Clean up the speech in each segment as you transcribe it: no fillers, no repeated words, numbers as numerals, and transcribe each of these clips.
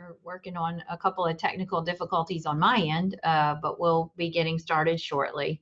We're working on a couple of technical difficulties on my end, but we'll be getting started shortly.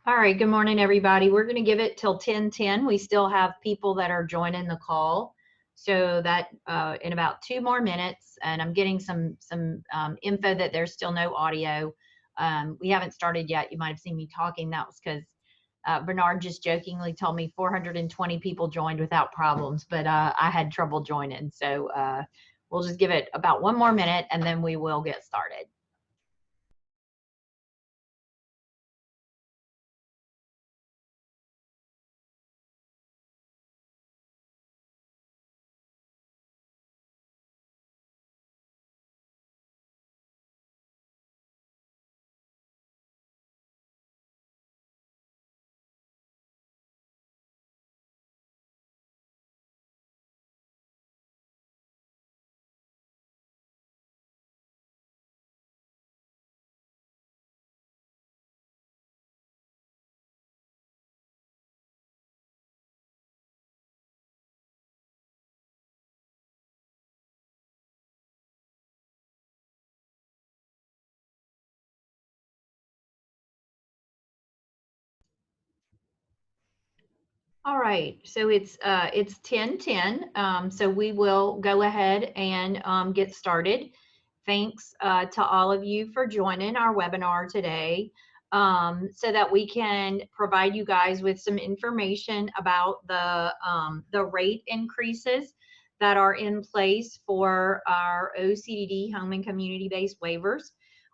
All right, good morning, everybody. We're going to give it till 10:10. We still have people that are joining the call. So that in about 2 more minutes, and I'm getting some info that there's still no audio. We haven't started yet. You might have seen me talking. That was because Bernard just jokingly told me 420 people joined without problems, but I had trouble joining. So we'll just give it about 1 more minute, and then we will get started. All right, so it's 10:10, so we will go ahead and get started. Thanks to all of you for joining our webinar today, so that we can provide you guys with some information about the rate increases that are in place for our OCDD home and community-based waivers.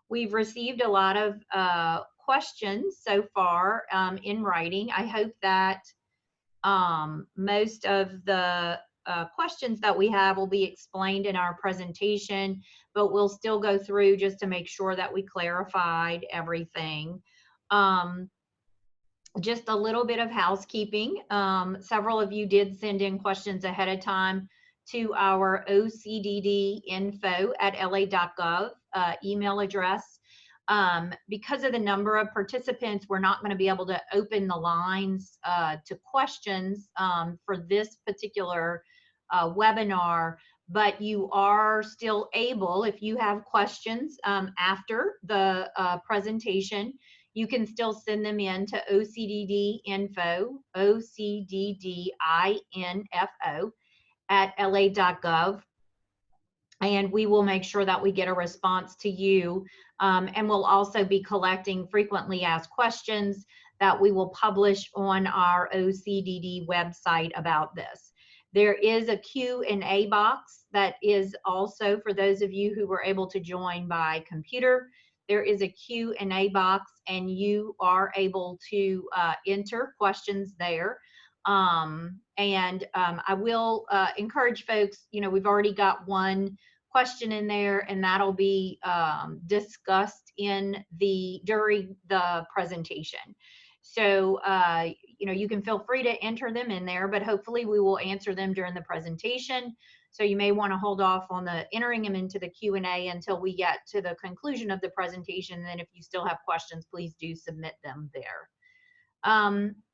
We've received a lot of questions so far in writing. I hope that most of the questions that we have will be explained in our presentation, but we'll still go through just to make sure that we clarified everything. Just a little bit of housekeeping. Several of you did send in questions ahead of time to our OCDDinfo@la.gov email address. Because of the number of participants, we're not going to be able to open the lines to questions for this particular webinar, but you are still able, if you have questions after the presentation, you can still send them in to OCDDinfo, OCDDinfo @la.gov. And we will make sure that we get a response to you. And we'll also be collecting frequently asked questions that we will publish on our OCDD website about this. There is a Q&A box that is also, for those of you who were able to join by computer, there is a Q&A box, and you are able to enter questions there. I will encourage folks, we've already got one question in there, and that'll be discussed during the presentation. So, you can feel free to enter them in there, but hopefully we will answer them during the presentation. So you may want to hold off on entering them into the Q&A until we get to the conclusion of the presentation. And then if you still have questions, please do submit them there.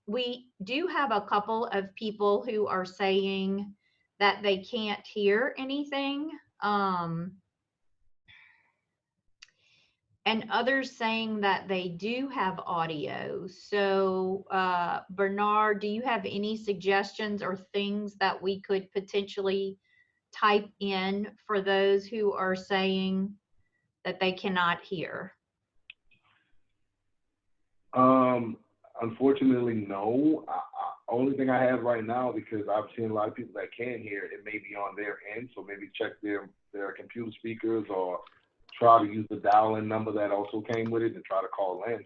We do have a couple of people who are saying that they can't hear anything. and others saying that they do have audio. So, Bernard, do you have any suggestions or things that we could potentially type in for those who are saying that they cannot hear? Unfortunately, no. Only thing I have right now, because I've seen a lot of people that can hear, it may be on their end, so maybe check their computer speakers or try to use the dial-in number that also came with it and try to call in.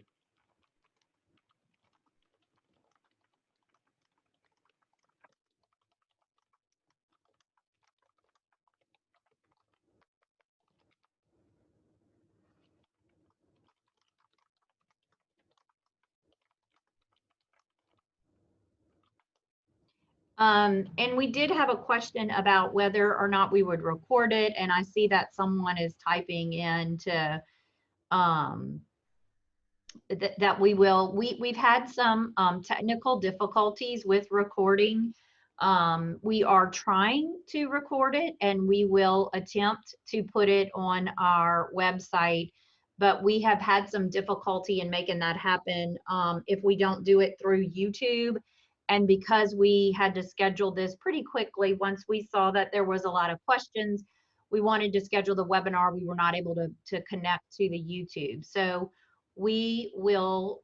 And we did have a question about whether or not we would record it, and I see that someone is typing in to um, that we will. We've had some technical difficulties with recording. We are trying to record it, and we will attempt to put it on our website, but we have had some difficulty in making that happen if we don't do it through YouTube. And because we had to schedule this pretty quickly, once we saw that there was a lot of questions, we wanted to schedule the webinar. We were not able to connect to the YouTube. So we will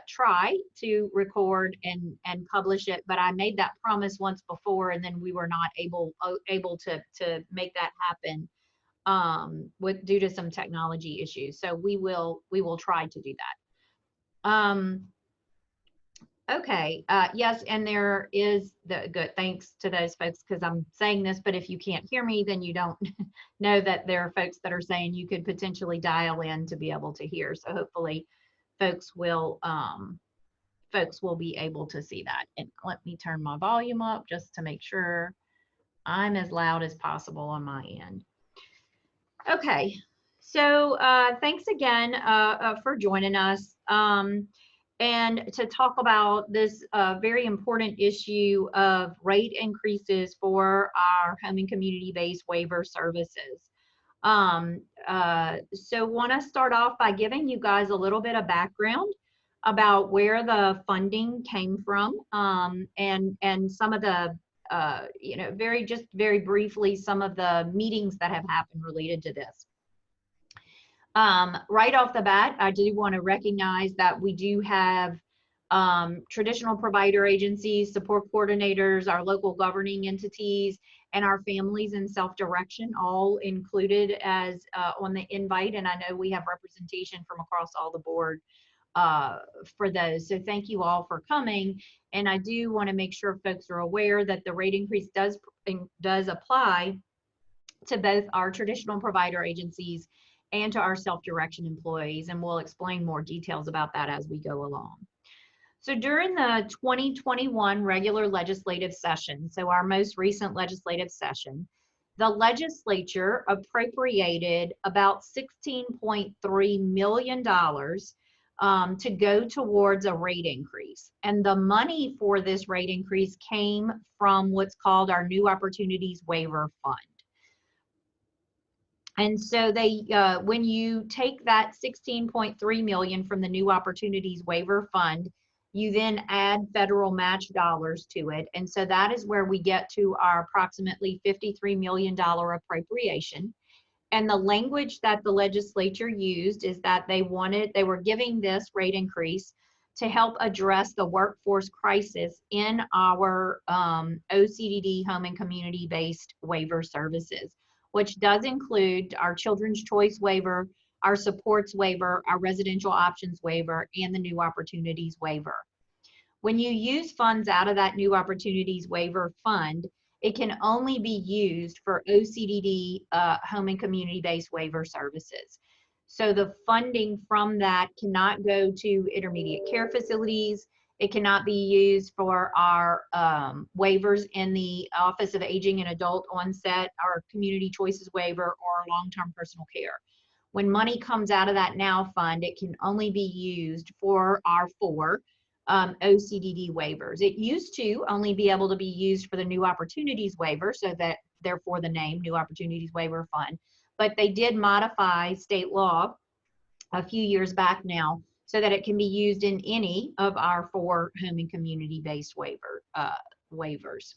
try to record and publish it, but I made that promise once before, and then we were not able to make that happen with due to some technology issues. So we will try to do that. Okay, yes, and there is the good, thanks to those folks, because I'm saying this, but if you can't hear me, then you don't know that there are folks that are saying you could potentially dial in to be able to hear. So hopefully folks will be able to see that. And let me turn my volume up just to make sure I'm as loud as possible on my end. Okay, so thanks again for joining us. And to talk about this very important issue of rate increases for our home and community-based waiver services. So want to start off by giving you guys a little bit of background about where the funding came from, and some of the very briefly, some of the meetings that have happened related to this. Right off the bat, I do want to recognize that we do have traditional provider agencies, support coordinators, our local governing entities, and our families in self-direction all included as on the invite. And I know we have representation from across all the board for those. So thank you all for coming. And I do want to make sure folks are aware that the rate increase does apply to both our traditional provider agencies and to our self-direction employees. And we'll explain more details about that as we go along. So during the 2021 regular legislative session, so our most recent legislative session, the legislature appropriated about $16.3 million to go towards a rate increase. And the money for this rate increase came from what's called our New Opportunities Waiver Fund. And so they, when you take that 16.3 million from the New Opportunities Waiver Fund, you then add federal match dollars to it. And so that is where we get to our approximately $53 million appropriation. And the language that the legislature used is that they were giving this rate increase to help address the workforce crisis in our OCDD home and community-based waiver services, which does include our Children's Choice Waiver, our Supports Waiver, our Residential Options Waiver, and the New Opportunities Waiver. When you use funds out of that New Opportunities Waiver Fund, it can only be used for OCDD home and community-based waiver services. So the funding from that cannot go to intermediate care facilities. It cannot be used for our waivers in the Office of Aging and Adult Onset, our Community Choices Waiver, or long-term personal care. When money comes out of that NOW fund, it can only be used for our four OCDD waivers. It used to only be able to be used for the New Opportunities Waiver, so that therefore the name New Opportunities Waiver Fund. But they did modify state law a few years back now, so that it can be used in any of our 4 home and community-based waivers.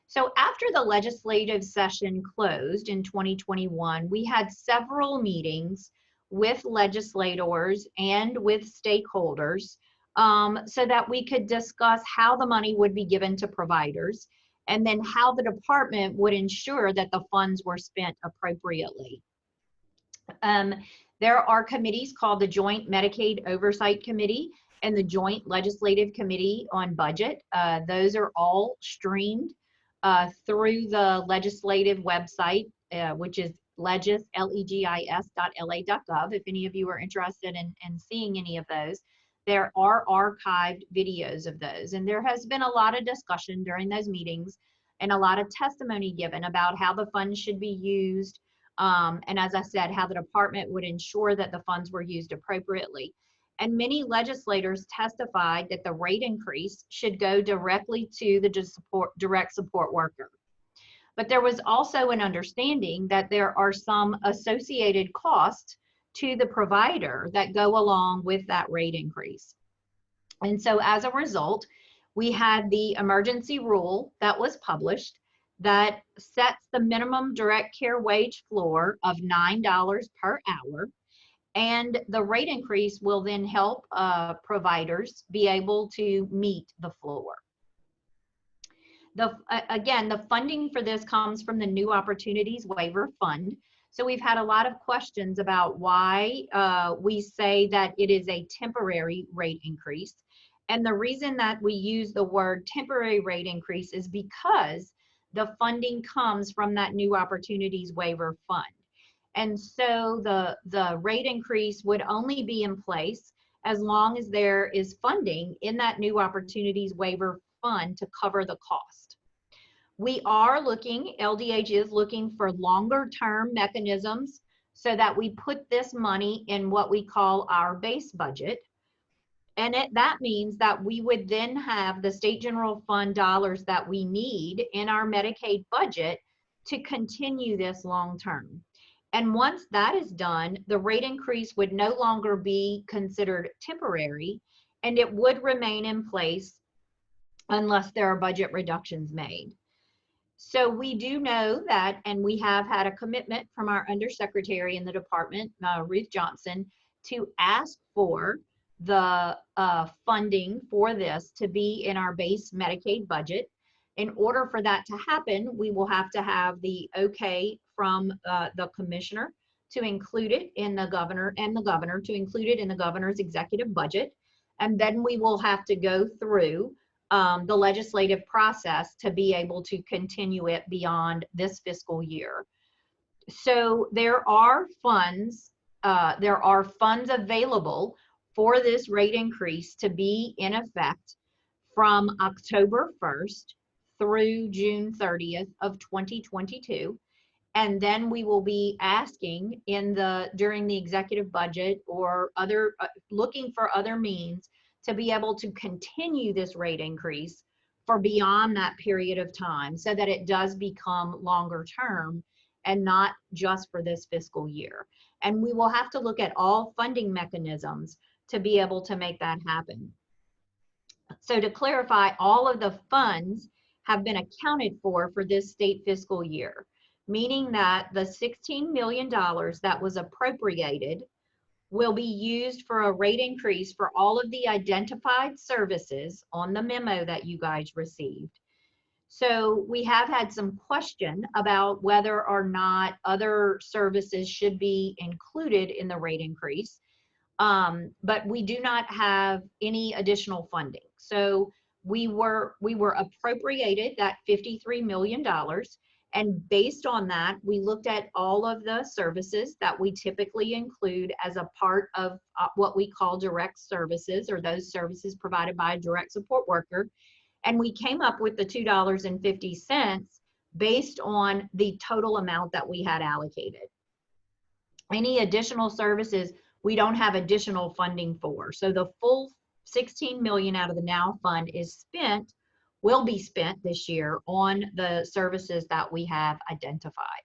So after the legislative session closed in 2021, we had several meetings with legislators and with stakeholders so that we could discuss how the money would be given to providers, and then how the department would ensure that the funds were spent appropriately. There are committees called the Joint Medicaid Oversight Committee and the Joint Legislative Committee on Budget. Those are all streamed through the legislative website, which is legis.la.gov. If any of you are interested in seeing any of those, there are archived videos of those. And there has been a lot of discussion during those meetings and a lot of testimony given about how the funds should be used. And as I said, how the department would ensure that the funds were used appropriately. And many legislators testified that the rate increase should go directly to the direct support worker. But there was also an understanding that there are some associated costs to the provider that go along with that rate increase. And so as a result, we had the emergency rule that was published that sets the minimum direct care wage floor of $9 per hour. And the rate increase will then help providers be able to meet the floor. Again, the funding for this comes from the New Opportunities Waiver Fund. So we've had a lot of questions about why we say that it is a temporary rate increase. And the reason that we use the word temporary rate increase is because the funding comes from that New Opportunities Waiver Fund. And so the rate increase would only be in place as long as there is funding in that New Opportunities Waiver Fund to cover the cost. We are looking, LDH is looking for longer term mechanisms so that we put this money in what we call our base budget. And that means that we would then have the state general fund dollars that we need in our Medicaid budget to continue this long term. And once that is done, the rate increase would no longer be considered temporary, and it would remain in place unless there are budget reductions made. So we do know that, and we have had a commitment from our undersecretary in the department, Ruth Johnson, to ask for the funding for this to be in our base Medicaid budget. In order for that to happen, we will have to have the okay from the commissioner to include it in the governor, and the governor to include it in the governor's executive budget. And then we will have to go through the legislative process to be able to continue it beyond this fiscal year. So there are funds available for this rate increase to be in effect from October 1st through June 30th of 2022. And then we will be asking during the executive budget or looking for other means to be able to continue this rate increase for beyond that period of time so that it does become longer term and not just for this fiscal year. And we will have to look at all funding mechanisms to be able to make that happen. So to clarify, all of the funds have been accounted for this state fiscal year, meaning that the $16 million that was appropriated will be used for a rate increase for all of the identified services on the memo that you guys received. So we have had some question about whether or not other services should be included in the rate increase, but we do not have any additional funding. So we were appropriated that $53 million. And based on that, we looked at all of the services that we typically include as a part of what we call direct services, or those services provided by a direct support worker. And we came up with the $2.50 based on the total amount that we had allocated. Any additional services, we don't have additional funding for. So the full $16 million out of the NOW fund will be spent this year on the services that we have identified.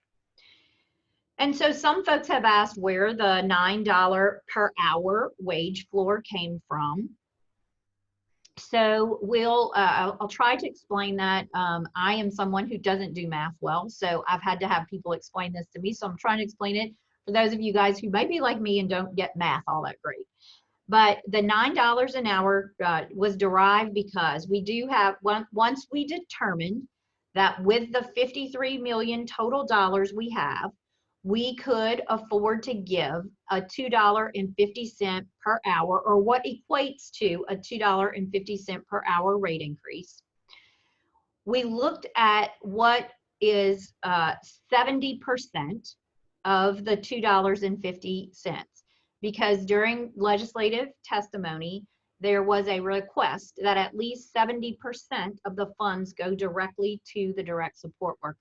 And so some folks have asked where the $9 per hour wage floor came from. So I'll try to explain that. I am someone who doesn't do math well, so I've had to have people explain this to me. So I'm trying to explain it for those of you guys who may be like me and don't get math all that great. But the $9 an hour was derived because we do have, once we determined that with the 53 million total dollars we have, we could afford to give a $2.50 per hour, or what equates to a $2.50 per hour rate increase. We looked at what is 70% of the $2.50, because during legislative testimony, there was a request that at least 70% of the funds go directly to the direct support worker.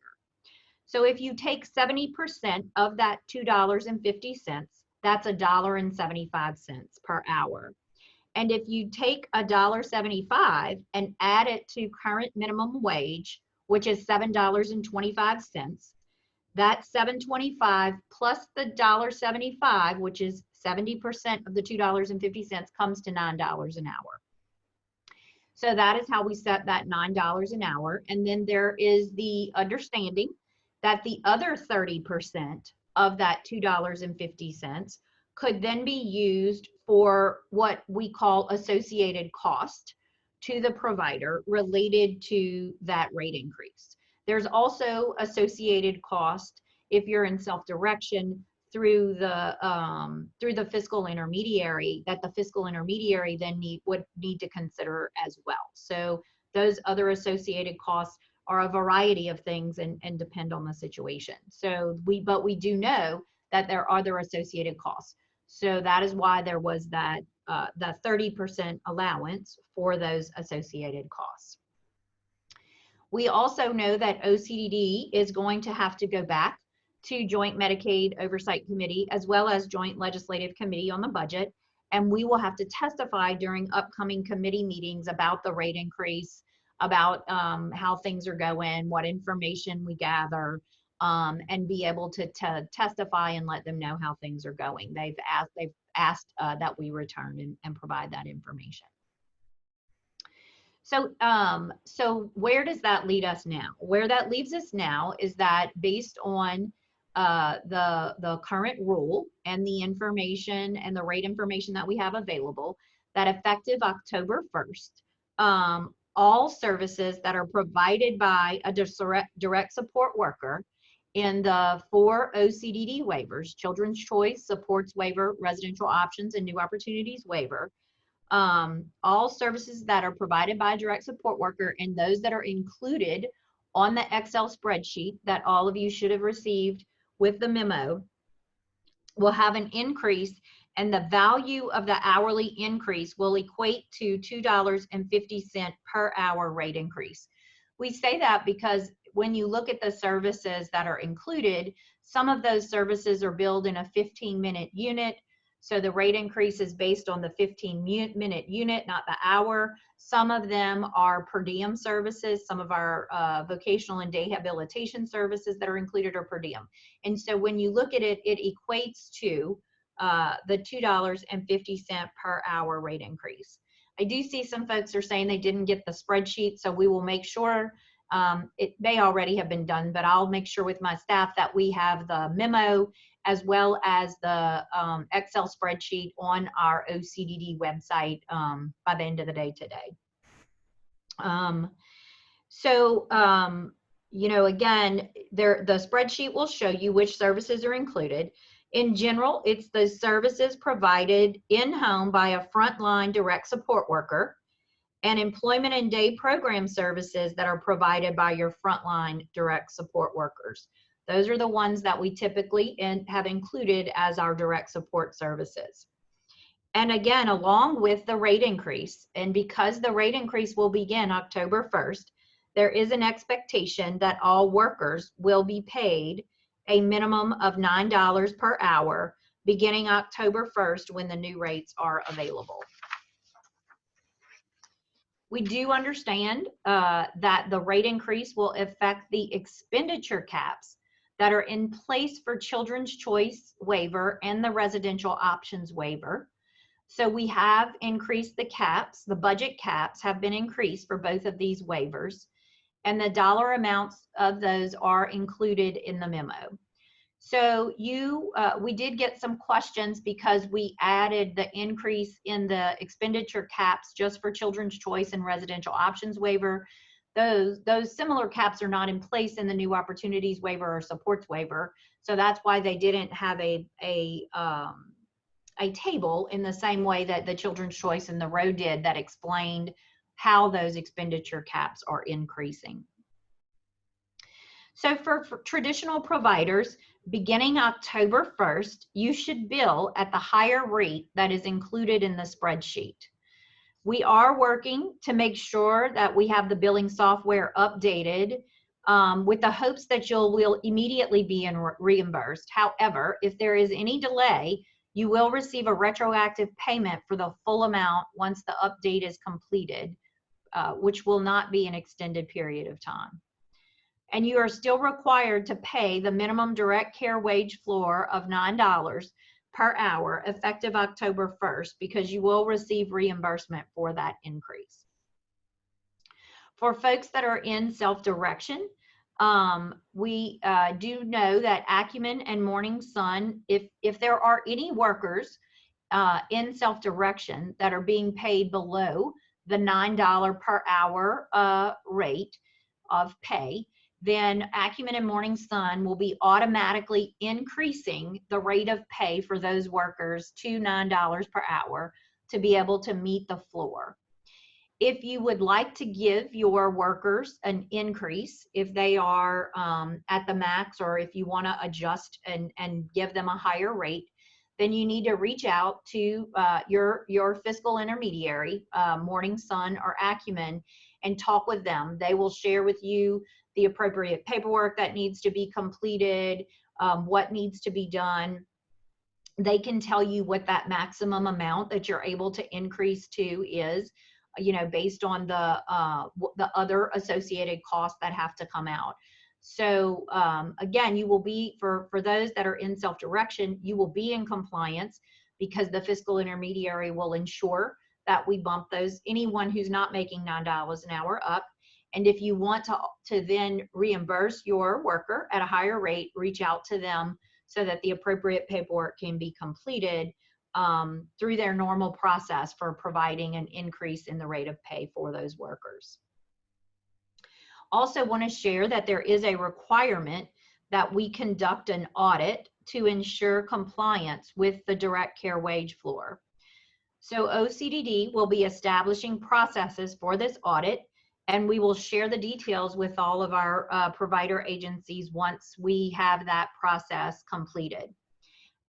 So if you take 70% of that $2.50, that's $1.75 per hour. And if you take $1.75 and add it to current minimum wage, which is $7.25, that $7.25 plus the $1.75, which is 70% of the $2.50, comes to $9 an hour. So that is how we set that $9 an hour. And then there is the understanding that the other 30% of that $2.50 could then be used for what we call associated cost to the provider related to that rate increase. There's also associated cost if you're in self-direction through the fiscal intermediary, that the fiscal intermediary then would need to consider as well. So those other associated costs are a variety of things and depend on the situation. So but we do know that there are other associated costs. So that is why there was that 30% allowance for those associated costs. We also know that OCDD is going to have to go back to Joint Medicaid Oversight Committee as well as Joint Legislative Committee on the budget, and we will have to testify during upcoming committee meetings about the rate increase, about how things are going, what information we gather, and be able to testify and let them know how things are going. They've asked that we return and provide that information. So where does that lead us now? Where that leaves us now is that based on the current rule and the information and the rate information that we have available, that effective October 1st, all services that are provided by a direct support worker in the 4 OCDD waivers, Children's Choice, Supports Waiver, Residential Options, and New Opportunities Waiver, all services that are provided by a direct support worker and those that are included on the Excel spreadsheet that all of you should have received with the memo will have an increase, and the value of the hourly increase will equate to $2.50 per hour rate increase. We say that because when you look at the services that are included, some of those services are billed in a 15-minute unit. So the rate increase is based on the 15-minute unit, not the hour. Some of them are per diem services. Some of our vocational and day habilitation services that are included are per diem. And so when you look at it, it equates to the $2.50 per hour rate increase. I do see some folks are saying they didn't get the spreadsheet, so we will make sure, it may already have been done, but I'll make sure with my staff that we have the memo as well as the Excel spreadsheet on our OCDD website by the end of the day today. You know, again, the spreadsheet will show you which services are included. In general, it's the services provided in-home by a frontline direct support worker, and employment and day program services that are provided by your frontline direct support workers. Those are the ones that we typically have included as our direct support services. And again, along with the rate increase, and because the rate increase will begin October 1st, there is an expectation that all workers will be paid a minimum of $9 per hour beginning October 1st when the new rates are available. We do understand that the rate increase will affect the expenditure caps that are in place for children's choice waiver and the residential options waiver. So we have increased the caps. The budget caps have been increased for both of these waivers, and the dollar amounts of those are included in the memo. So we did get some questions because we added the increase in the expenditure caps just for children's choice and residential options waiver. Those similar caps are not in place in the new opportunities waiver or supports waiver. So that's why they didn't have a table in the same way that the children's choice and the road did that explained how those expenditure caps are increasing. So for traditional providers, beginning October 1st, you should bill at the higher rate that is included in the spreadsheet. We are working to make sure that we have the billing software updated with the hopes that will immediately be reimbursed. However, if there is any delay, you will receive a retroactive payment for the full amount once the update is completed, which will not be an extended period of time. And you are still required to pay the minimum direct care wage floor of $9 per hour effective October 1st, because you will receive reimbursement for that increase. For folks that are in self-direction, we do know that Acumen and Morning Sun, if there are any workers in self-direction that are being paid below the $9 per hour rate of pay, then Acumen and Morning Sun will be automatically increasing the rate of pay for those workers to $9 per hour to be able to meet the floor. If you would like to give your workers an increase, if they are at the max, or if you want to adjust and give them a higher rate, then you need to reach out to your fiscal intermediary, Morning Sun or Acumen, and talk with them. They will share with you the appropriate paperwork that needs to be completed, what needs to be done. They can tell you what that maximum amount that you're able to increase to is, based on the other associated costs that have to come out. So again, you will be, for those that are in self-direction, you will be in compliance because the fiscal intermediary will ensure that we bump anyone who's not making $9 an hour up. And if you want to then reimburse your worker at a higher rate, reach out to them so that the appropriate paperwork can be completed through their normal process for providing an increase in the rate of pay for those workers. Also want to share that there is a requirement that we conduct an audit to ensure compliance with the direct care wage floor. So OCDD will be establishing processes for this audit, and we will share the details with all of our provider agencies once we have that process completed.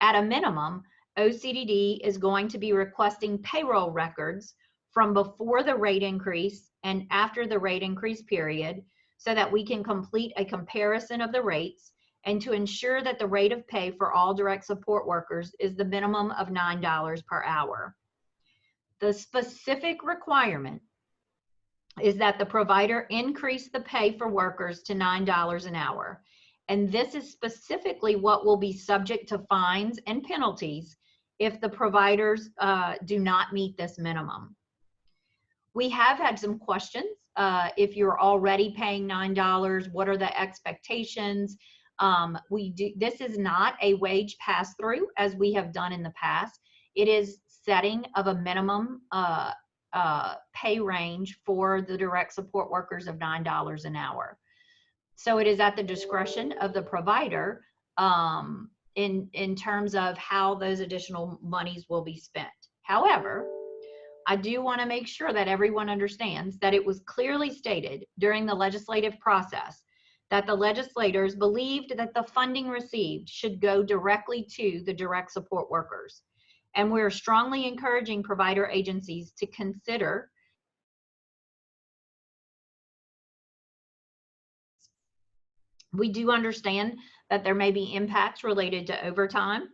At a minimum, OCDD is going to be requesting payroll records from before the rate increase and after the rate increase period, so that we can complete a comparison of the rates and to ensure that the rate of pay for all direct support workers is the minimum of $9 per hour. The specific requirement is that the provider increase the pay for workers to $9 an hour. And this is specifically what will be subject to fines and penalties if the providers do not meet this minimum. We have had some questions. If you're already paying $9, what are the expectations? This is not a wage pass-through as we have done in the past. It is setting of a minimum pay range for the direct support workers of $9 an hour. So it is at the discretion of the provider in terms of how those additional monies will be spent. However, I do want to make sure that everyone understands that it was clearly stated during the legislative process that the legislators believed that the funding received should go directly to the direct support workers. And we're strongly encouraging provider agencies to consider we do understand that there may be impacts related to overtime.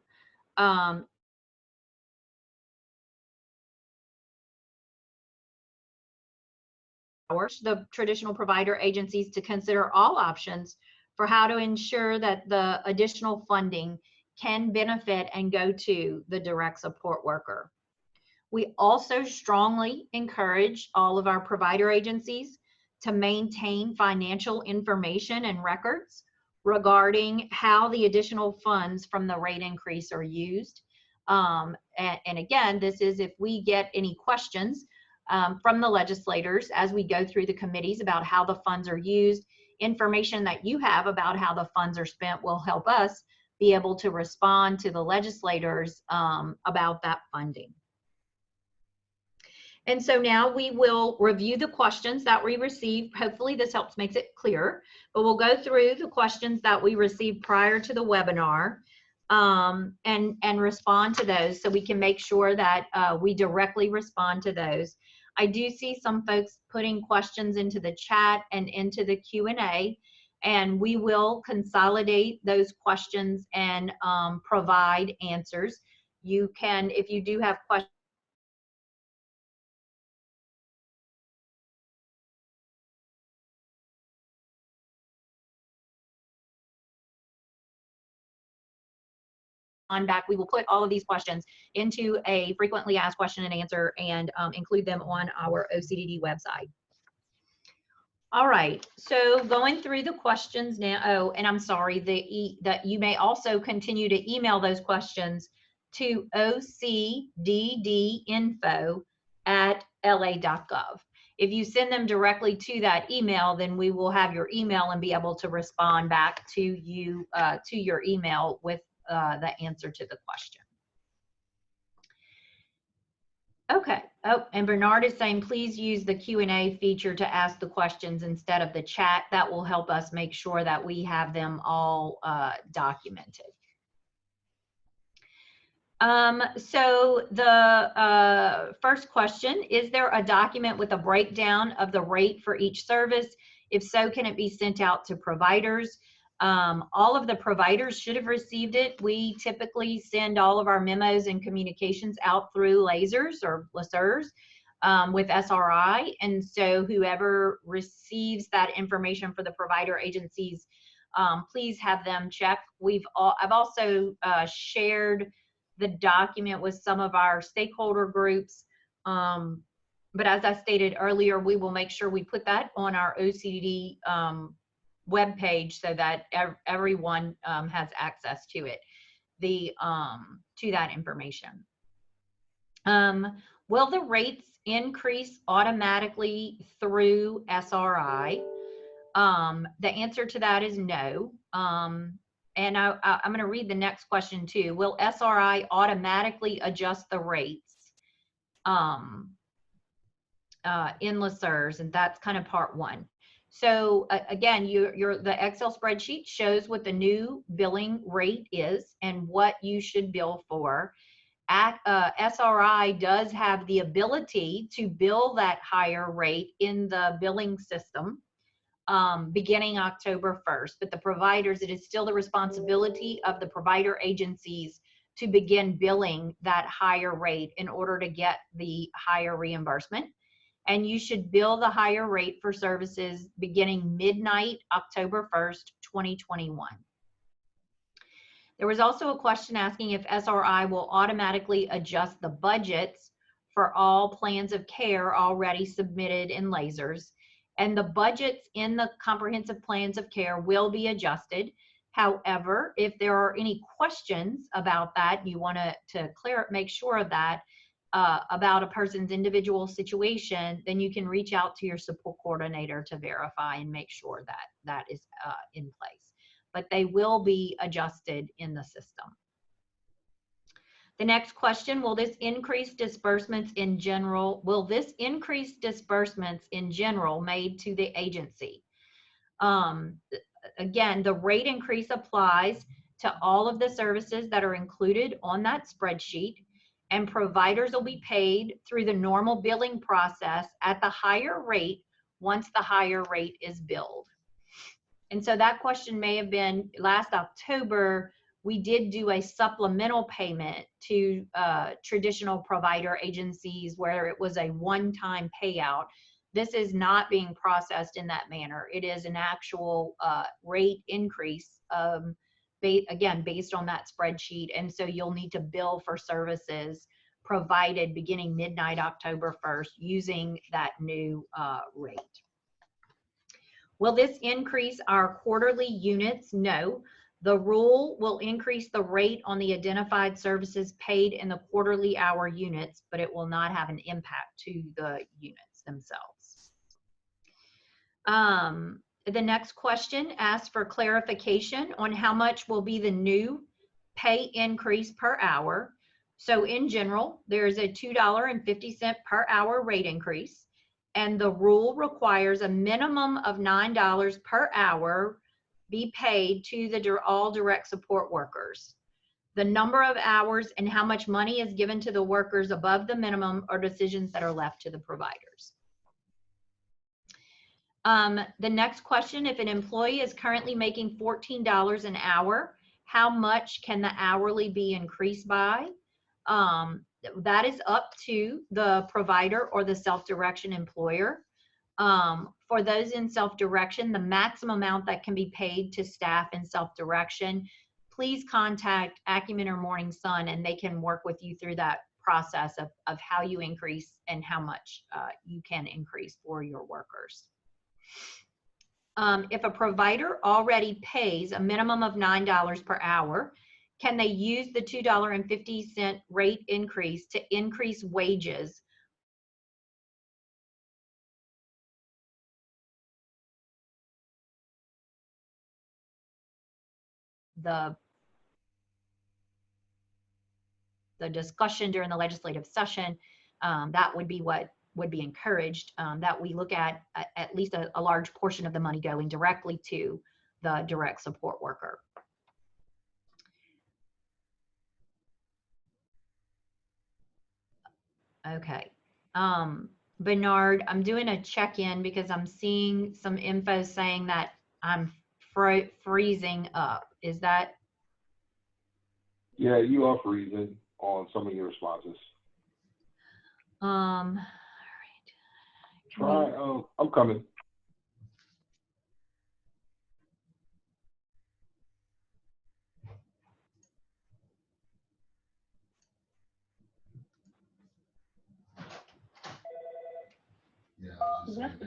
The traditional provider agencies to consider all options for how to ensure that the additional funding can benefit and go to the direct support worker. We also strongly encourage all of our provider agencies to maintain financial information and records regarding how the additional funds from the rate increase are used. And again, this is if we get any questions from the legislators as we go through the committees about how the funds are used. Information that you have about how the funds are spent will help us be able to respond to the legislators about that funding. And so now we will review the questions that we received. Hopefully this helps makes it clear, but we'll go through the questions that we received prior to the webinar and respond to those so we can make sure that we directly respond to those. I do see some folks putting questions into the chat and into the Q&A, and we will consolidate those questions and provide answers. You can, if you do have questions, on back, we will put all of these questions into a frequently asked question and answer and include them on our OCDD website. All right, so going through the questions now. Oh, and I'm sorry, that you may also continue to email those questions to ocddinfo@la.gov. If you send them directly to that email, then we will have your email and be able to respond back to you to your email with the answer to the question. Okay. Oh, and Bernard is saying, please use the Q&A feature to ask the questions instead of the chat. That will help us make sure that we have them all documented. So the first question, is there a document with a breakdown of the rate for each service? If so, can it be sent out to providers? All of the providers should have received it. We typically send all of our memos and communications out through lasers or lessers with SRI. And so whoever receives that information for the provider agencies, please have them check. I've also shared the document with some of our stakeholder groups. But as I stated earlier, we will make sure we put that on our OCDD webpage so that everyone has access to it, to that information. Will the rates increase automatically through SRI? The answer to that is no. And I'm going to read the next question too. Will SRI automatically adjust the rates in lessers? And that's kind of part one. So again, the Excel spreadsheet shows what the new billing rate is and what you should bill for. SRI does have the ability to bill that higher rate in the billing system beginning October 1st, but the providers, it is still the responsibility of the provider agencies to begin billing that higher rate in order to get the higher reimbursement. And you should bill the higher rate for services beginning midnight, October 1st, 2021. There was also a question asking if SRI will automatically adjust the budgets for all plans of care already submitted in lasers. And the budgets in the comprehensive plans of care will be adjusted. However, if there are any questions about that, you want to make sure of that, about a person's individual situation, then you can reach out to your support coordinator to verify and make sure that that is in place. But they will be adjusted in the system. The next question, will this increase disbursements in general made to the agency? Again, the rate increase applies to all of the services that are included on that spreadsheet, and providers will be paid through the normal billing process at the higher rate once the higher rate is billed. And so that question may have been last October, we did do a supplemental payment to traditional provider agencies where it was a one-time payout. this is not being processed in that manner. It is an actual rate increase, again, based on that spreadsheet. And so you'll need to bill for services provided beginning midnight October 1st using that new rate. Will this increase our quarterly units? No. The rule will increase the rate on the identified services paid in the quarterly hour units, but it will not have an impact to the units themselves. The next question asks for clarification on how much will be the new pay increase per hour. So in general, there is a $2.50 per hour rate increase, and the rule requires a minimum of $9 per hour be paid to all direct support workers. The number of hours and how much money is given to the workers above the minimum are decisions that are left to the providers. The next question, if an employee is currently making $14 an hour, how much can the hourly be increased by? That is up to the provider or the self-direction employer. For those in self-direction, the maximum amount that can be paid to staff in self-direction, please contact Acumen or Morning Sun, and they can work with you through that process of how you increase and how much you can increase for your workers. If a provider already pays a minimum of $9 per hour, can they use the $2.50 rate increase to increase wages the discussion during the legislative session? That would be what would be encouraged, that we look at least a large portion of the money going directly to the direct support worker. Okay. Bernard, I'm doing a check-in because I'm seeing some info saying that I'm freezing up. Is that? Yeah, you are freezing on some of your responses. All right. Try, I'm coming.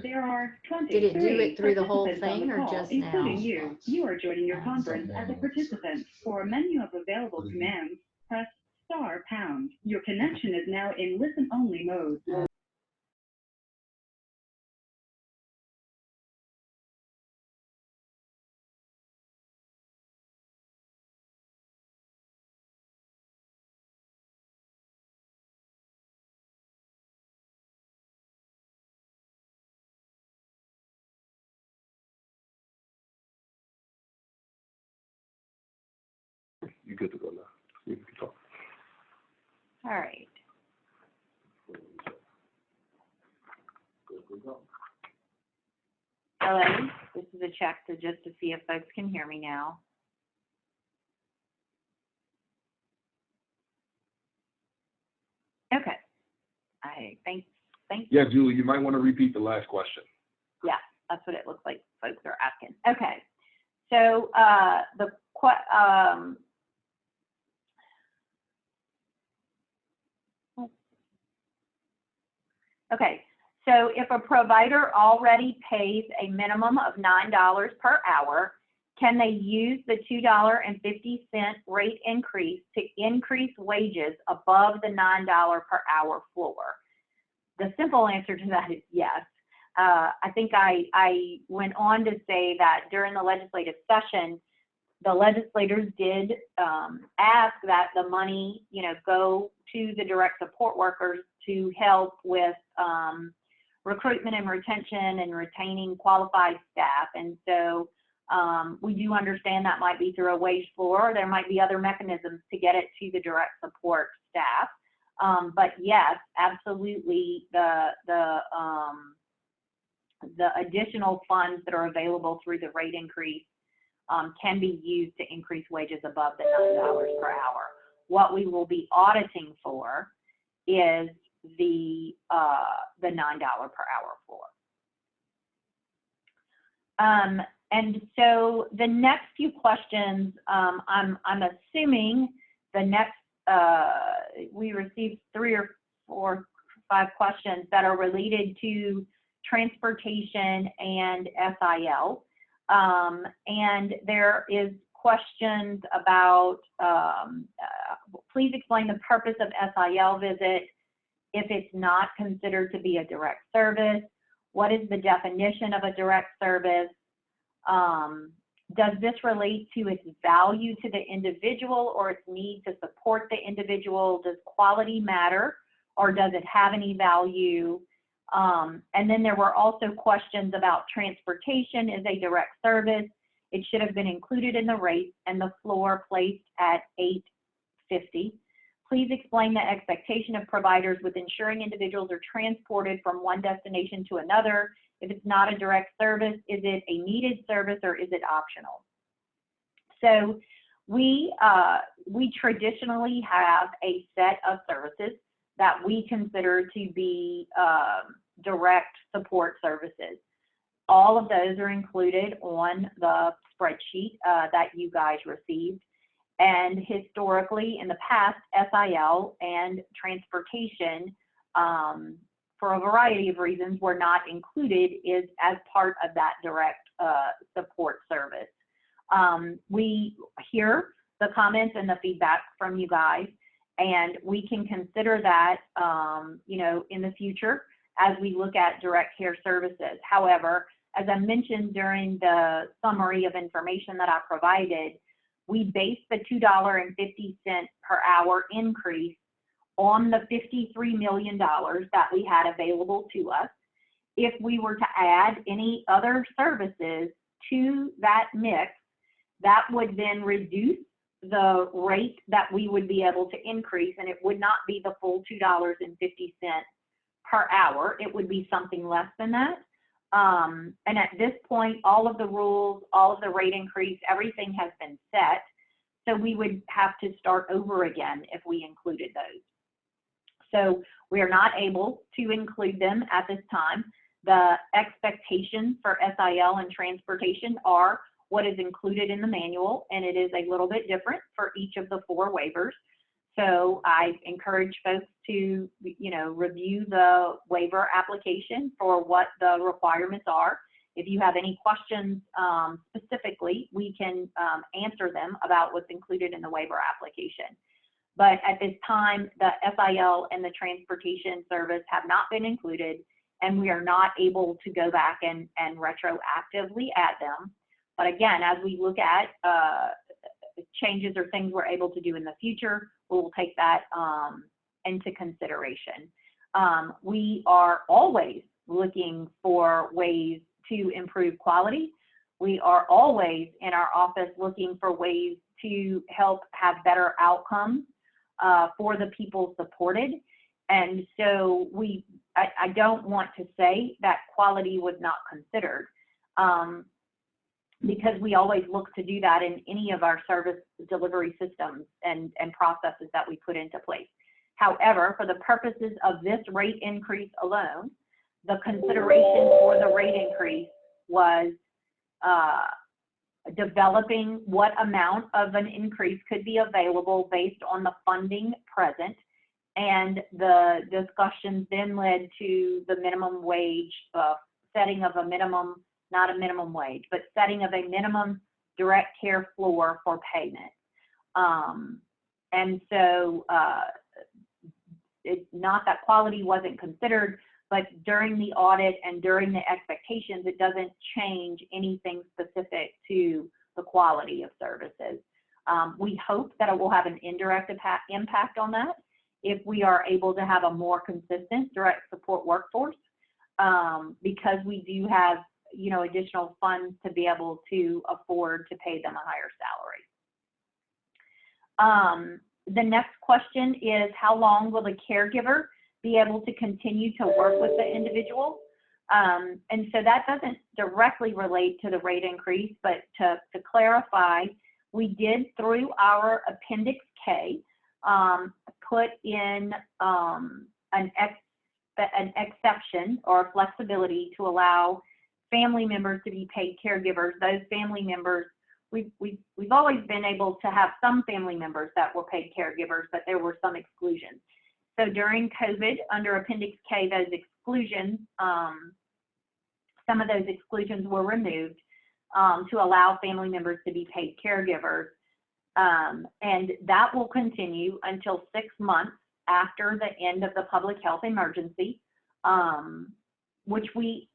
There are 20. Did it do it through the whole thing or just now? Including you. You are joining your conference as a participant. For a menu of available commands, press *#. Your connection is now in listen-only mode. You good to go now. You can talk. All right. Hello, this is a check just to see if folks can hear me now. Okay. Thank you. Yeah, Julie, you might want to repeat the last question. Yeah, that's what it looks like folks are asking. Okay. So okay, so if a provider already pays a minimum of $9 per hour, can they use the $2.50 rate increase to increase wages above the $9 per hour floor? The simple answer to that is yes. I think I went on to say that during the legislative session, the legislators did ask that the money, go to the direct support workers to help with recruitment and retention and retaining qualified staff. And so we do understand that might be through a wage floor, or there might be other mechanisms to get it to the direct support staff. But yes, absolutely, the additional funds that are available through the rate increase can be used to increase wages above the $9 per hour. What we will be auditing for is the $9 per hour floor. And so the next few questions, I'm assuming the next, we received 3 or 4 or 5 questions that are related to transportation and SIL. And there is questions about, please explain the purpose of SIL visit if it's not considered to be a direct service. What is the definition of a direct service? Does this relate to its value to the individual or its need to support the individual? Does quality matter, or does it have any value? And then there were also questions about transportation is a direct service. It should have been included in the rate and the floor placed at $8.50. Please explain the expectation of providers with ensuring individuals are transported from one destination to another. If it's not a direct service, is it a needed service or is it optional? So we traditionally have a set of services that we consider to be direct support services. All of those are included on the spreadsheet that you guys received. And historically, in the past, SIL and transportation, for a variety of reasons, were not included as part of that direct support service. We hear the comments and the feedback from you guys, and we can consider that, you know, in the future as we look at direct care services. However, as I mentioned during the summary of information that I provided, we based the $2.50 per hour increase on the $53 million that we had available to us. If we were to add any other services to that mix, that would then reduce the rate that we would be able to increase, and it would not be the full $2.50 per hour. It would be something less than that. And at this point, all of the rules, all of the rate increase, everything has been set. So we would have to start over again if we included those. So we are not able to include them at this time. The expectations for SIL and transportation are what is included in the manual, and it is a little bit different for each of the 4 waivers. So I encourage folks to, you know, review the waiver application for what the requirements are. If you have any questions specifically, we can answer them about what's included in the waiver application. But at this time, the SIL and the transportation service have not been included, and we are not able to go back and retroactively add them. But again, as we look at changes or things we're able to do in the future, we will take that into consideration. We are always looking for ways to improve quality. We are always in our office looking for ways to help have better outcomes for the people supported. And so I don't want to say that quality was not considered, because we always look to do that in any of our service delivery systems and processes that we put into place. However, for the purposes of this rate increase alone, the consideration for the rate increase was developing what amount of an increase could be available based on the funding present. And the discussions then led to the minimum wage, setting of a minimum, not a minimum wage, but setting of a minimum direct care floor for payment. And so it's not that quality wasn't considered, but during the audit and during the expectations, it doesn't change anything specific to the quality of services. We hope that it will have an indirect impact on that if we are able to have a more consistent direct support workforce, because we do have, you know, additional funds to be able to afford to pay them a higher salary. The next question is, how long will the caregiver be able to continue to work with the individual? And so that doesn't directly relate to the rate increase, but to clarify, we did, through our Appendix K, put in an exception or flexibility to allow family members to be paid caregivers. Those family members, we've always been able to have some family members that were paid caregivers, but there were some exclusions. So during COVID, under Appendix K, those exclusions, some of those exclusions were removed to allow family members to be paid caregivers. And that will continue until 6 months after the end of the public health emergency, which we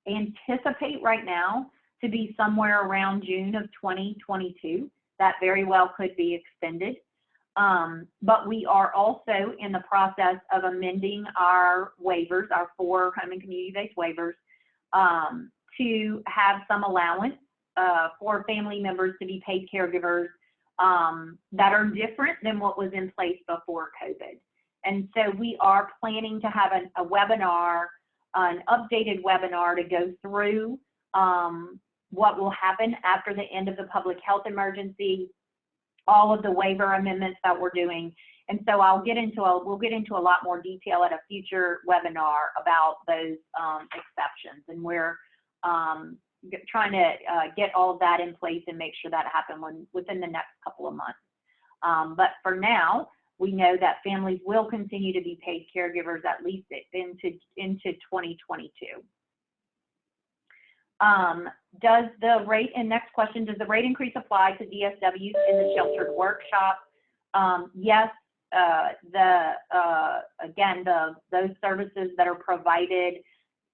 anticipate right now to be somewhere around June of 2022. That very well could be extended. But we are also in the process of amending our waivers, our 4 home and community-based waivers, to have some allowance for family members to be paid caregivers that are different than what was in place before COVID. And so we are planning to have a webinar, an updated webinar to go through what will happen after the end of the public health emergency, all of the waiver amendments that we're doing. And so we'll get into a lot more detail at a future webinar about those exceptions. And we're trying to get all of that in place and make sure that happens within the next couple of months. But for now, we know that families will continue to be paid caregivers at least into 2022. Next question, does the rate increase apply to DSWs in the sheltered workshop? Yes, those services that are provided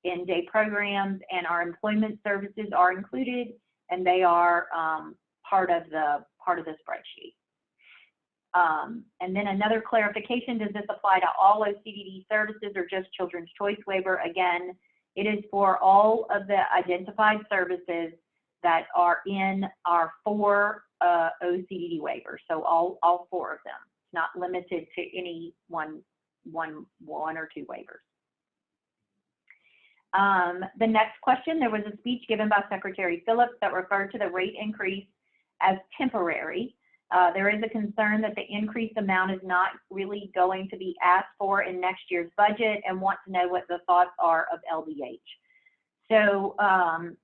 in day programs and our employment services are included, and they are part of the spreadsheet. And then another clarification, does this apply to all OCDD services or just Children's Choice Waiver? Again, it is for all of the identified services that are in our 4 OCDD waivers. So all 4 of them. It's not limited to any one or 2 waivers. The next question, there was a speech given by Secretary Phillips that referred to the rate increase as temporary. There is a concern that the increased amount is not really going to be asked for in next year's budget, and want to know what the thoughts are of LDH. So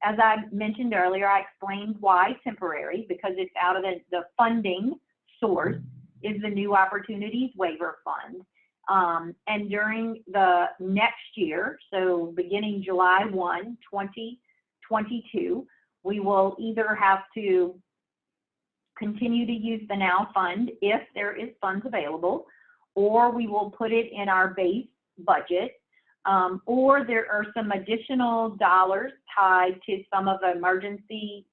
as I mentioned earlier, I explained why temporary, because it's out of the funding source is the New Opportunities Waiver Fund. And during the next year, so beginning July 1, 2022, we will either have to continue to use the Now Fund if there is funds available, or we will put it in our base budget, or there are some additional dollars tied to some of the emergency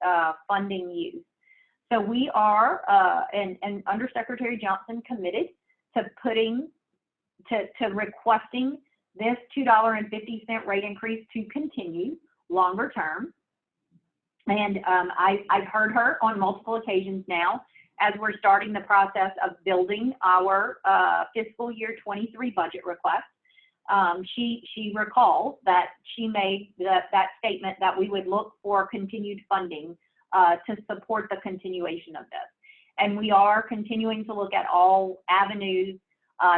funding use. So we are, and Under Secretary Johnson, committed to requesting this $2.50 rate increase to continue longer term. And I've heard her on multiple occasions now as we're starting the process of building our fiscal year 23 budget request. She recalls that she made that statement that we would look for continued funding to support the continuation of this. And we are continuing to look at all avenues,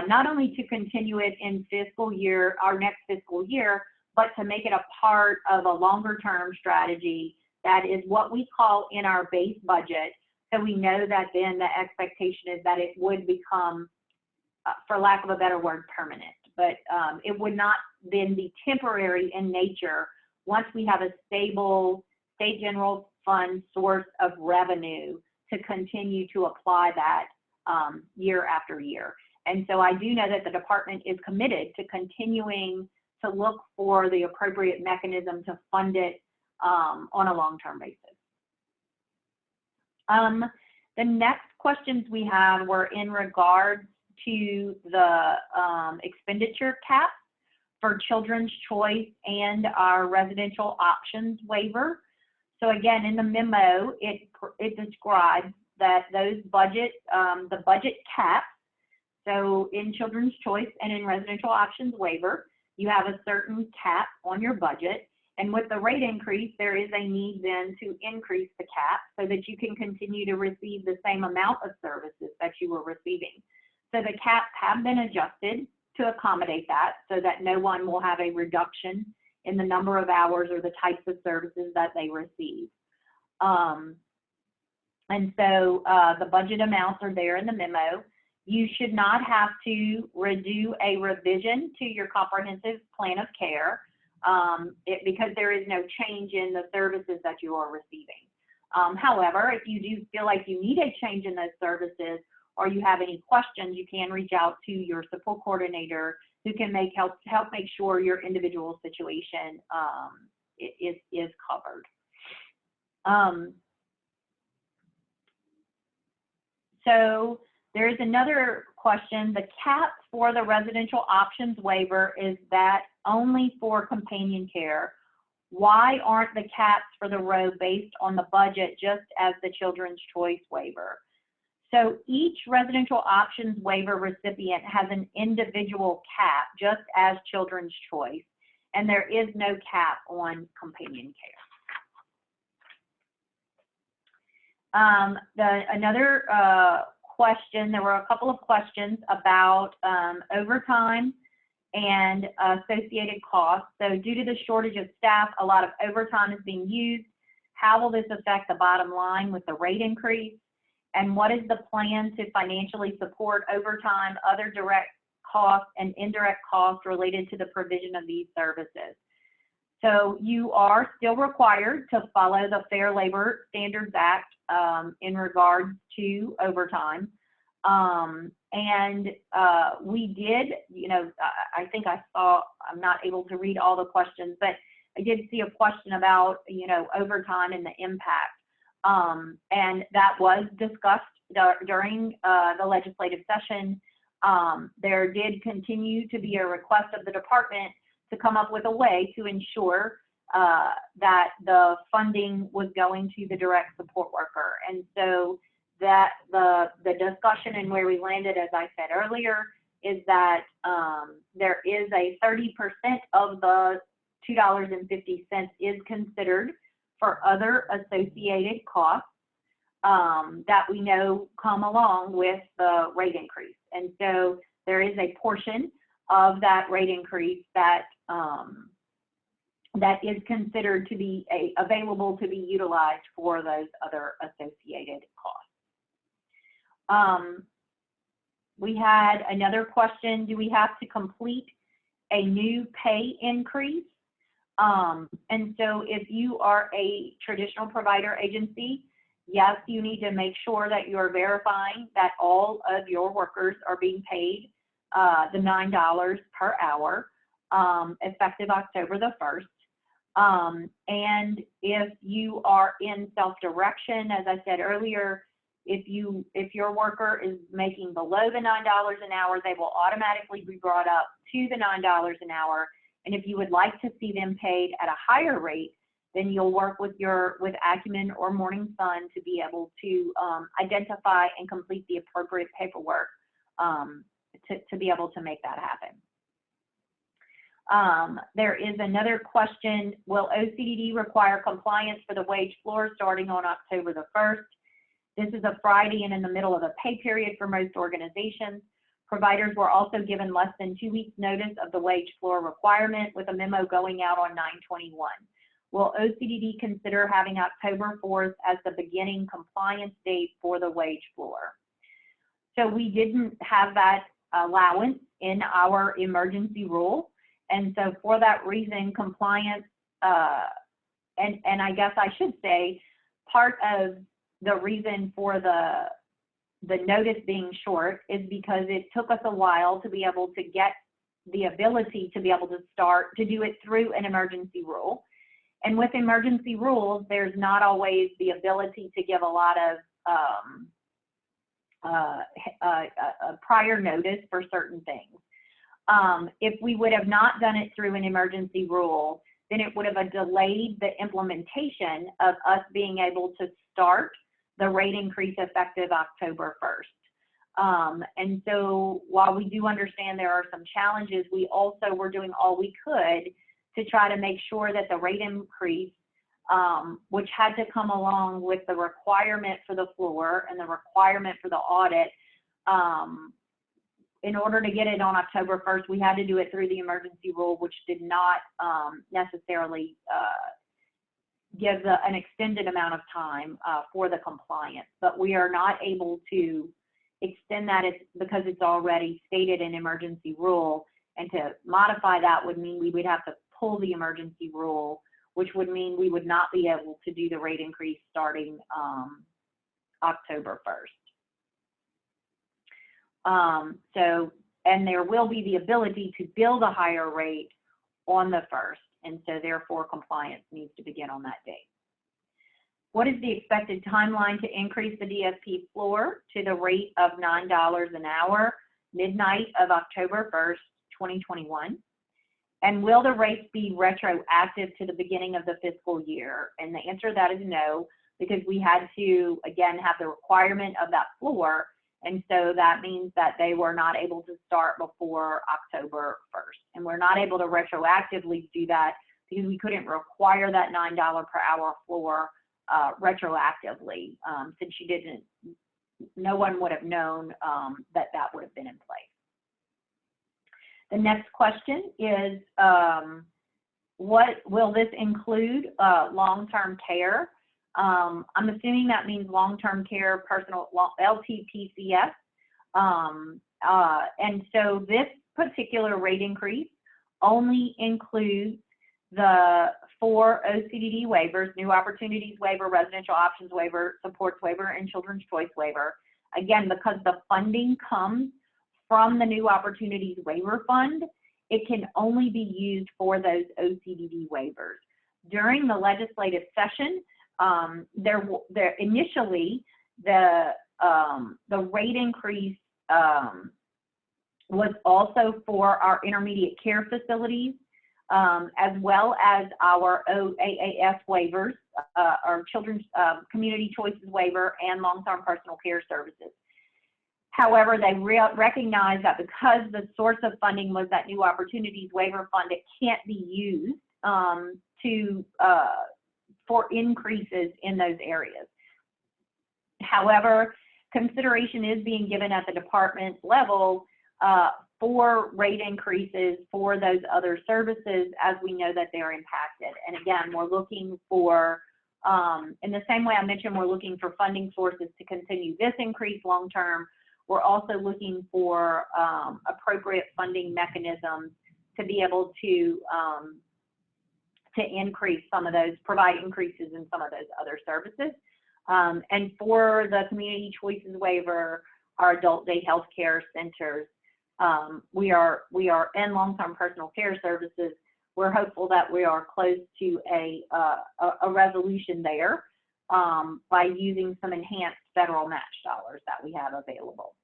not only to continue it in our next fiscal year, but to make it a part of a longer term strategy that is what we call in our base budget. So we know that then the expectation is that it would become, for lack of a better word, permanent. But it would not then be temporary in nature once we have a stable state general fund source of revenue to continue to apply that year after year. And so I do know that the department is committed to continuing to look for the appropriate mechanism to fund it on a long-term basis. The next questions we had were in regards to the expenditure cap for Children's Choice and our residential options waiver. So again, in the memo, it describes that those the budget cap. So in Children's Choice and in residential options waiver, you have a certain cap on your budget. And with the rate increase, there is a need then to increase the cap so that you can continue to receive the same amount of services that you were receiving. So the caps have been adjusted to accommodate that so that no one will have a reduction in the number of hours or the types of services that they receive. And so the budget amounts are there in the memo. You should not have to do a revision to your comprehensive plan of care because there is no change in the services that you are receiving. However, if you do feel like you need a change in those services or you have any questions, you can reach out to your support coordinator who can help make sure your individual situation is covered. So there is another question. The cap for the residential options waiver is that only for companion care. Why aren't the caps for the row based on the budget just as the children's choice waiver? So each residential options waiver recipient has an individual cap just as children's choice, and there is no cap on companion care. Another question, there were a couple of questions about overtime and associated costs. So due to the shortage of staff, a lot of overtime is being used. How will this affect the bottom line with the rate increase? And what is the plan to financially support overtime, other direct costs, and indirect costs related to the provision of these services? So you are still required to follow the Fair Labor Standards Act in regards to overtime. We did, I think I saw, I'm not able to read all the questions, but I did see a question about, overtime and the impact. And that was discussed during the legislative session. There did continue to be a request of the department to come up with a way to ensure that the funding was going to the direct support worker. And so that the discussion and where we landed, as I said earlier, is that there is a 30% of the $2.50 is considered for other associated costs that we know come along with the rate increase. And so there is a portion of that rate increase that that is considered to be available to be utilized for those other associated costs. We had another question, do we have to complete a new pay increase? And so if you are a traditional provider agency, yes, you need to make sure that you are verifying that all of your workers are being paid the $9 per hour effective October the 1st. And if you are in self-direction, as I said earlier, if your worker is making below the $9 an hour, they will automatically be brought up to the $9 an hour. And if you would like to see them paid at a higher rate, then you'll work with Acumen or Morning Sun to be able to identify and complete the appropriate paperwork to be able to make that happen. There is another question, will OCDD require compliance for the wage floor starting on October the 1st? This is a Friday and in the middle of a pay period for most organizations. Providers were also given less than 2 weeks notice of the wage floor requirement with a memo going out on 9/21. Will OCDD consider having October 4th as the beginning compliance date for the wage floor? So we didn't have that allowance in our emergency rule. And so for that reason, compliance, and I guess I should say, part of the reason for the notice being short is because it took us a while to be able to get the ability to be able to start to do it through an emergency rule. And with emergency rules, there's not always the ability to give a lot of prior notice for certain things. If we would have not done it through an emergency rule, then it would have delayed the implementation of us being able to start the rate increase effective October 1st. And so while we do understand there are some challenges, we also were doing all we could to try to make sure that the rate increase, which had to come along with the requirement for the floor and the requirement for the audit, in order to get it on October 1st, we had to do it through the emergency rule, which did not necessarily give an extended amount of time for the compliance. But we are not able to extend that because it's already stated in emergency rule. And to modify that would mean we would have to pull the emergency rule, which would mean we would not be able to do the rate increase starting October 1st. And there will be the ability to bill the higher rate on the 1st. And so therefore compliance needs to begin on that date. What is the expected timeline to increase the DSP floor to the rate of $9 an hour, midnight of October 1st, 2021? And will the rates be retroactive to the beginning of the fiscal year? And the answer to that is no, because we had to, again, have the requirement of that floor. And so that means that they were not able to start before October 1st. And we're not able to retroactively do that because we couldn't require that $9 per hour floor retroactively, since no one would have known that would have been in place. The next question is, what will this include long-term care? I'm assuming that means long-term care, personal LTPCS. And so this particular rate increase only includes the 4 OCDD waivers: New Opportunities Waiver, Residential Options Waiver, Supports Waiver, and Children's Choice Waiver. Again, because the funding comes from the New Opportunities Waiver Fund, it can only be used for those OCDD waivers. During the legislative session, initially the rate increase was also for our intermediate care facilities, as well as our OAAS waivers, our Children's Community Choices Waiver, and long-term personal care services. However, they recognize that because the source of funding was that New Opportunities Waiver Fund, it can't be used for increases in those areas. However, consideration is being given at the department level for rate increases for those other services, as we know that they're impacted. And again, we're looking for, in the same way I mentioned, we're looking for funding sources to continue this increase long term. We're also looking for appropriate funding mechanisms to be able to increase some of those, provide increases in some of those other services. And for the Community Choices Waiver, our adult day health care centers, we are in long-term personal care services. We're hopeful that we are close to a resolution there by using some enhanced federal match dollars that we have available.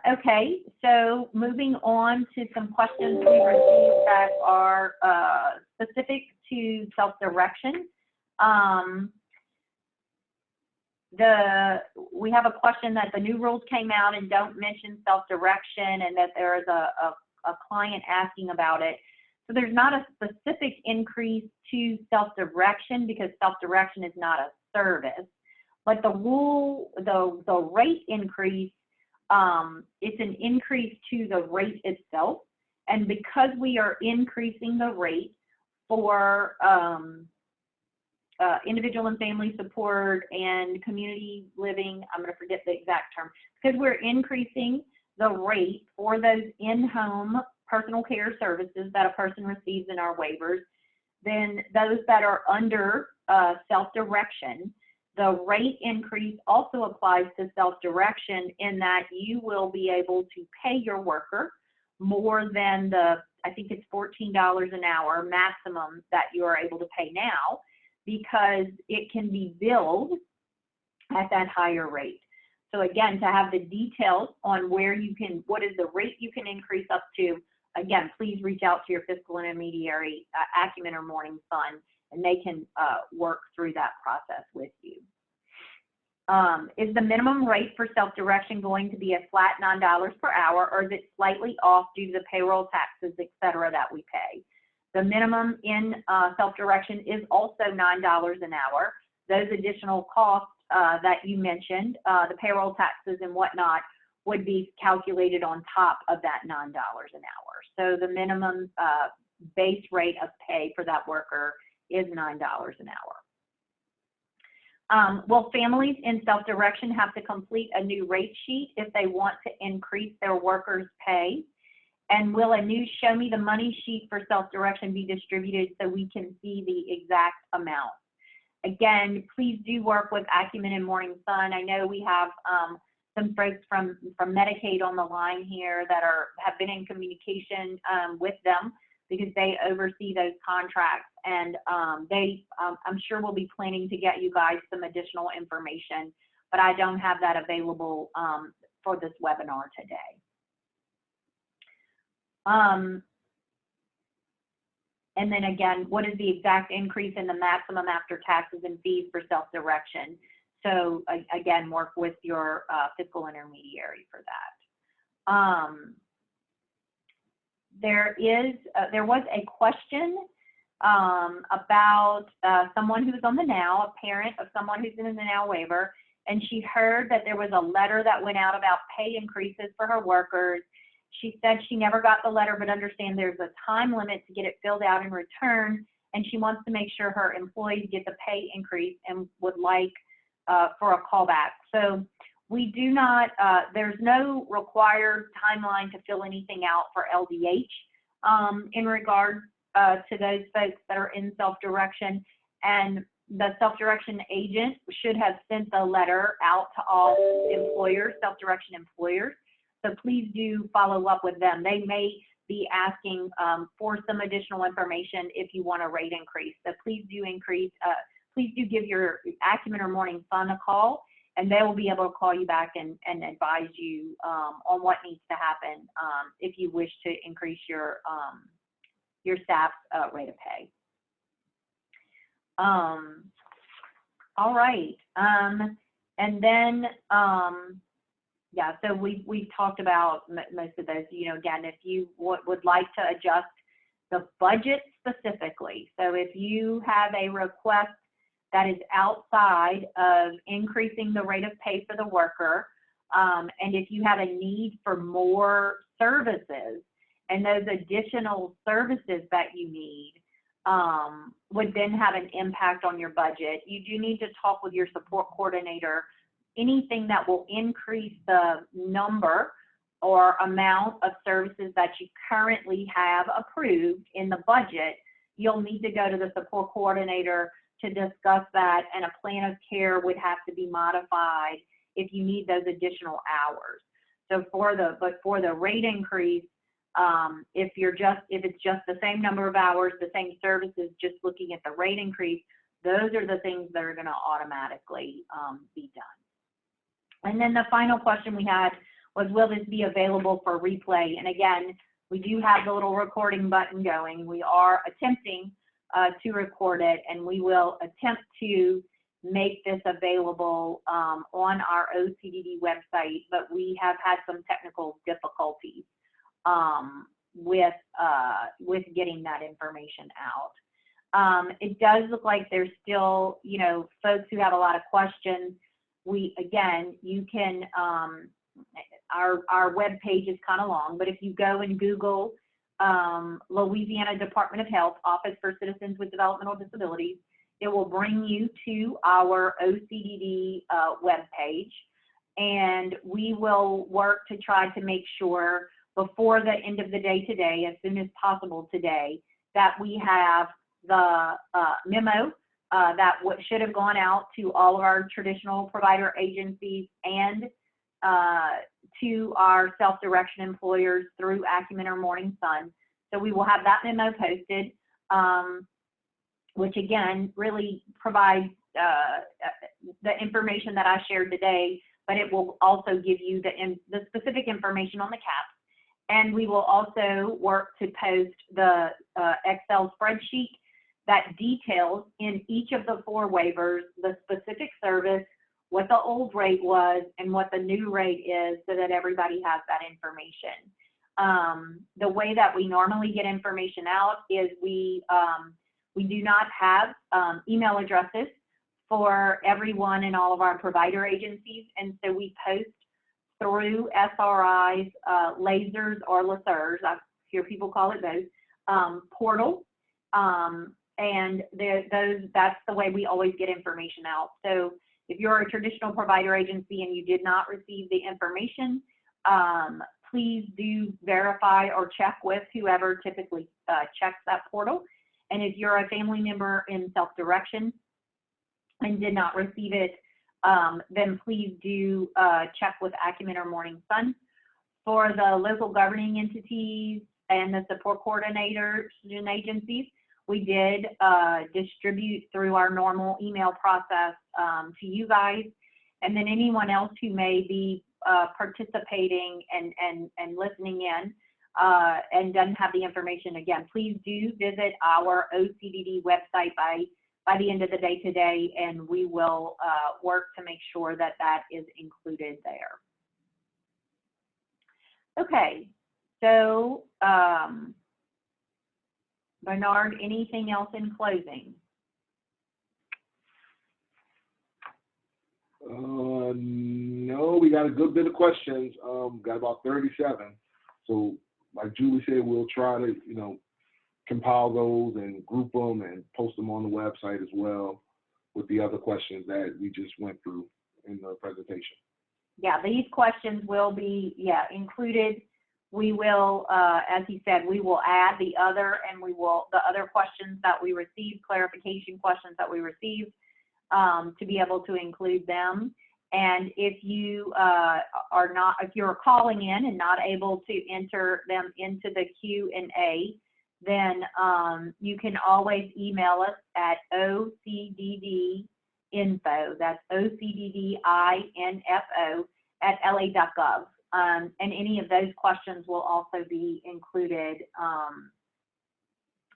Okay, so moving on to some questions we received that are specific to self-direction. We have a question that the new rules came out and don't mention self-direction, and that there is a client asking about it. So there's not a specific increase to self-direction because self-direction is not a service, but the rate increase, it's an increase to the rate itself. And because we are increasing the rate for individual and family support and community living, I'm going to forget the exact term, because we're increasing the rate for those in-home personal care services that a person receives in our waivers, then those that are under self-direction, the rate increase also applies to self-direction in that you will be able to pay your worker more than the, I think it's $14 an hour maximum that you are able to pay now, because it can be billed at that higher rate. So again, to have the details on where you can, what is the rate you can increase up to, again, please reach out to your fiscal intermediary, Acumen or Morning Fund, and they can work through that process with you. Is the minimum rate for self-direction going to be a flat $9 per hour, or is it slightly off due to the payroll taxes, et cetera, that we pay? The minimum in self-direction is also $9 an hour. Those additional costs that you mentioned, the payroll taxes and whatnot, would be calculated on top of that $9 an hour. So the minimum base rate of pay for that worker is $9 an hour. Will families in self-direction have to complete a new rate sheet if they want to increase their workers' pay? And will a new show me the money sheet for self-direction be distributed so we can see the exact amount? Again, please do work with Acumen and Morning Sun. I know we have some folks from Medicaid on the line here that have been in communication with them because they oversee those contracts, and I'm sure we'll be planning to get you guys some additional information, but I don't have that available for this webinar today. And then again, what is the exact increase in the maximum after taxes and fees for self-direction? So again, work with your fiscal intermediary for that. There was a question about someone who's on the NOW, a parent of someone who's in the NOW waiver, and she heard that there was a letter that went out about pay increases for her workers. She said she never got the letter, but understand there's a time limit to get it filled out and returned, and she wants to make sure her employees get the pay increase and would like for a callback. So we do not, there's no required timeline to fill anything out for LDH in regard to those folks that are in self-direction, and the self-direction agent should have sent the letter out to all employers, self-direction employers. So please do follow up with them. They may be asking for some additional information if you want a rate increase. So please do please do give your Acumen or Morning Sun a call, and they will be able to call you back and advise you on what needs to happen if you wish to increase your staff's rate of pay. All right, and then yeah, so we've talked about most of those. You know, again, if you would like to adjust the budget specifically, so if you have a request that is outside of increasing the rate of pay for the worker, and if you have a need for more services, and those additional services that you need would then have an impact on your budget, you do need to talk with your support coordinator. Anything that will increase the number or amount of services that you currently have approved in the budget, you'll need to go to the support coordinator to discuss that, and a plan of care would have to be modified if you need those additional hours. So for the rate increase, if it's just the same number of hours, the same services, just looking at the rate increase, those are the things that are going to automatically be done. And then the final question we had was, will this be available for replay? And again, we do have the little recording button going. We are attempting to record it, and we will attempt to make this available on our OCDD website, but we have had some technical difficulties with getting that information out. It does look like there's still, you know, folks who have a lot of questions. Again, you can, our web page is kind of long, but if you go and Google Louisiana Department of Health Office for Citizens with Developmental Disabilities, it will bring you to our OCDD web page, and we will work to try to make sure before the end of the day today, as soon as possible today, that we have the memo that should have gone out to all of our traditional provider agencies and to our self-direction employers through Acumen or Morning Sun. So we will have that memo posted, which again really provides the information that I shared today, but it will also give you the specific information on the caps. And we will also work to post the Excel spreadsheet that details in each of the 4 waivers the specific service, what the old rate was, and what the new rate is, so that everybody has that information. The way that we normally get information out is we do not have email addresses for everyone in all of our provider agencies, and so we post through SRI's lasers or lasers, I hear people call it those, portal. And that's the way we always get information out. So if you're a traditional provider agency and you did not receive the information, please do verify or check with whoever typically checks that portal. And if you're a family member in self-direction and did not receive it, then please do check with Acumen or Morning Sun. For the local governing entities and the support coordinators and agencies, we did distribute through our normal email process to you guys. And then anyone else who may be participating and listening in and doesn't have the information, again, please do visit our OCDD website by the end of the day today, and we will work to make sure that that is included there. Okay, so Bernard, anything else in closing? No, we got a good bit of questions. Got about 37. So like Julie said, we'll try to, compile those and group them and post them on the website as well with the other questions that we just went through in the presentation. Yeah, these questions will be, included. We will, as he said, we will add the other questions that we received, clarification questions that we received, to be able to include them. And if you if you're calling in and not able to enter them into the Q&A, then you can always email us at OCDDinfo, that's OCDDinfo @la.gov. And any of those questions will also be included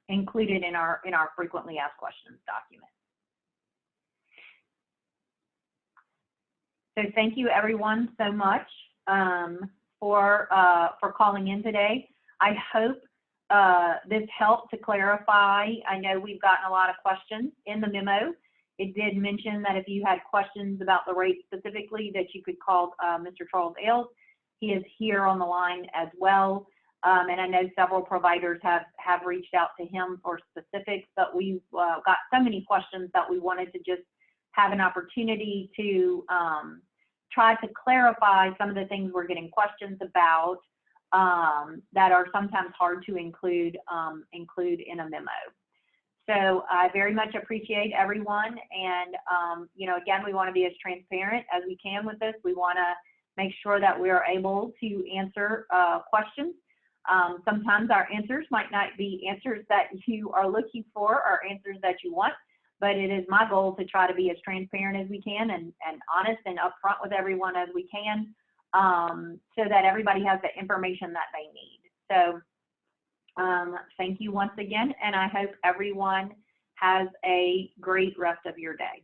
in our frequently asked questions document. So thank you everyone so much for calling in today. I hope this helped to clarify. I know we've gotten a lot of questions in the memo. It did mention that if you had questions about the rate specifically, that you could call Mr. Charles Ailes. He is here on the line as well. And I know several providers have reached out to him for specifics, but we've got so many questions that we wanted to just have an opportunity to try to clarify some of the things we're getting questions about that are sometimes hard to include in a memo. So I very much appreciate everyone. And, again, we want to be as transparent as we can with this. We want to make sure that we are able to answer questions. Sometimes our answers might not be answers that you are looking for or answers that you want, but it is my goal to try to be as transparent as we can and honest and upfront with everyone as we can, so that everybody has the information that they need. So thank you once again, and I hope everyone has a great rest of your day.